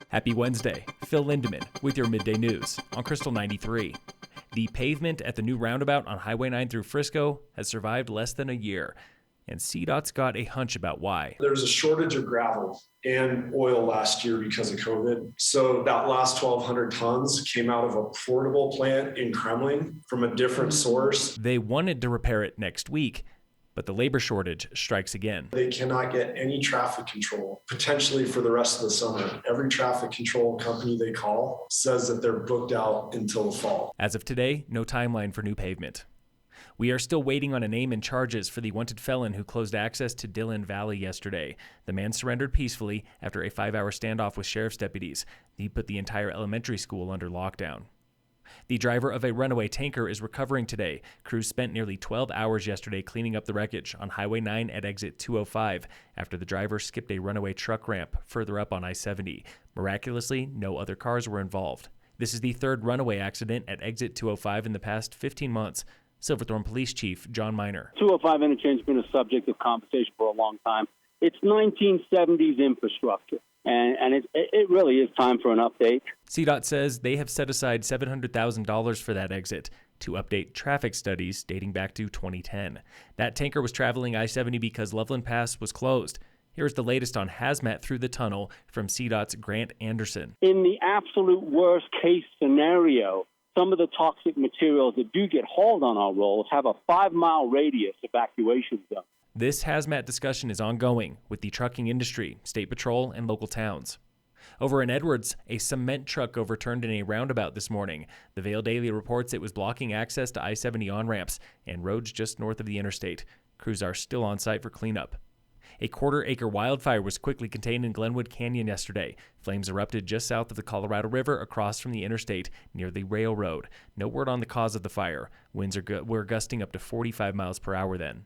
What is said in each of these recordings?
Happy Wednesday. Phil Lindemann with your midday news on Krystal 93. The pavement at the new roundabout on Highway 9 through Frisco has survived less than a year, and CDOT's got a hunch about why. There's a shortage of gravel and oil last year because of COVID. So that last 1,200 tons came out of a portable plant in Kremling from a different source. They wanted to repair it next week, but the labor shortage strikes again. They cannot get any traffic control, potentially for the rest of the summer. Every traffic control company they call says that they're booked out until the fall. As of today, no timeline for new pavement. We are still waiting on a name and charges for the wanted felon who closed access to Dillon Valley yesterday. The man surrendered peacefully after a 5-hour standoff with sheriff's deputies. He put the entire elementary school under lockdown. The driver of a runaway tanker is recovering today. Crews spent nearly 12 hours yesterday cleaning up the wreckage on Highway 9 at exit 205 after the driver skipped a runaway truck ramp further up on I-70. Miraculously, no other cars were involved. This is the third runaway accident at exit 205 in the past 15 months. Silverthorne Police Chief John Miner. 205 interchange has been a subject of conversation for a long time. It's 1970s infrastructure, and it really is time for an update. CDOT says they have set aside $700,000 for that exit to update traffic studies dating back to 2010. That tanker was traveling I-70 because Loveland Pass was closed. Here's the latest on hazmat through the tunnel from CDOT's Grant Anderson. In the absolute worst case scenario, some of the toxic materials that do get hauled on our rolls have a 5-mile radius evacuation zone. This hazmat discussion is ongoing with the trucking industry, state patrol, and local towns. Over in Edwards, a cement truck overturned in a roundabout this morning. The Vale Daily reports it was blocking access to I-70 on-ramps and roads just north of the interstate. Crews are still on site for cleanup. A quarter-acre wildfire was quickly contained in Glenwood Canyon yesterday. Flames erupted just south of the Colorado River across from the interstate near the railroad. No word on the cause of the fire. Winds were gusting up to 45 miles per hour then.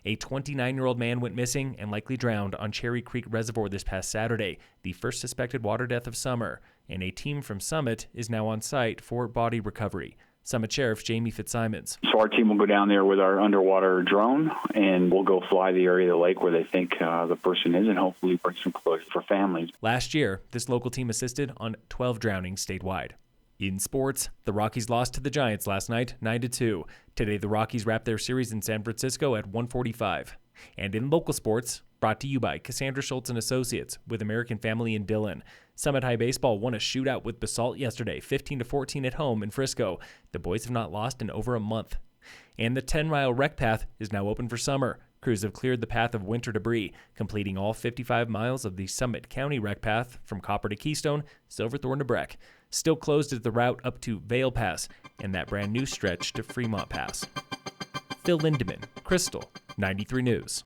A 29-year-old man went missing and likely drowned on Cherry Creek Reservoir this past Saturday, the first suspected water death of summer, and a team from Summit is now on site for body recovery. Summit Sheriff Jamie Fitzsimons. So our team will go down there with our underwater drone, and we'll go fly the area of the lake where they think the person is, and hopefully bring some closure for families. Last year, this local team assisted on 12 drownings statewide. In sports, the Rockies lost to the Giants last night, 9-2. Today, the Rockies wrapped their series in San Francisco at 1:45. And in local sports, brought to you by Cassandra Schultz and Associates with American Family in Dillon. Summit High Baseball won a shootout with Basalt yesterday, 15-14 at home in Frisco. The boys have not lost in over a month. And the 10-mile Recpath is now open for summer. Crews have cleared the path of winter debris, completing all 55 miles of the Summit County Recpath from Copper to Keystone, Silverthorne to Breck. Still closed is the route up to Vale Pass and that brand new stretch to Fremont Pass. Phil Lindemann, Krystal 93 News.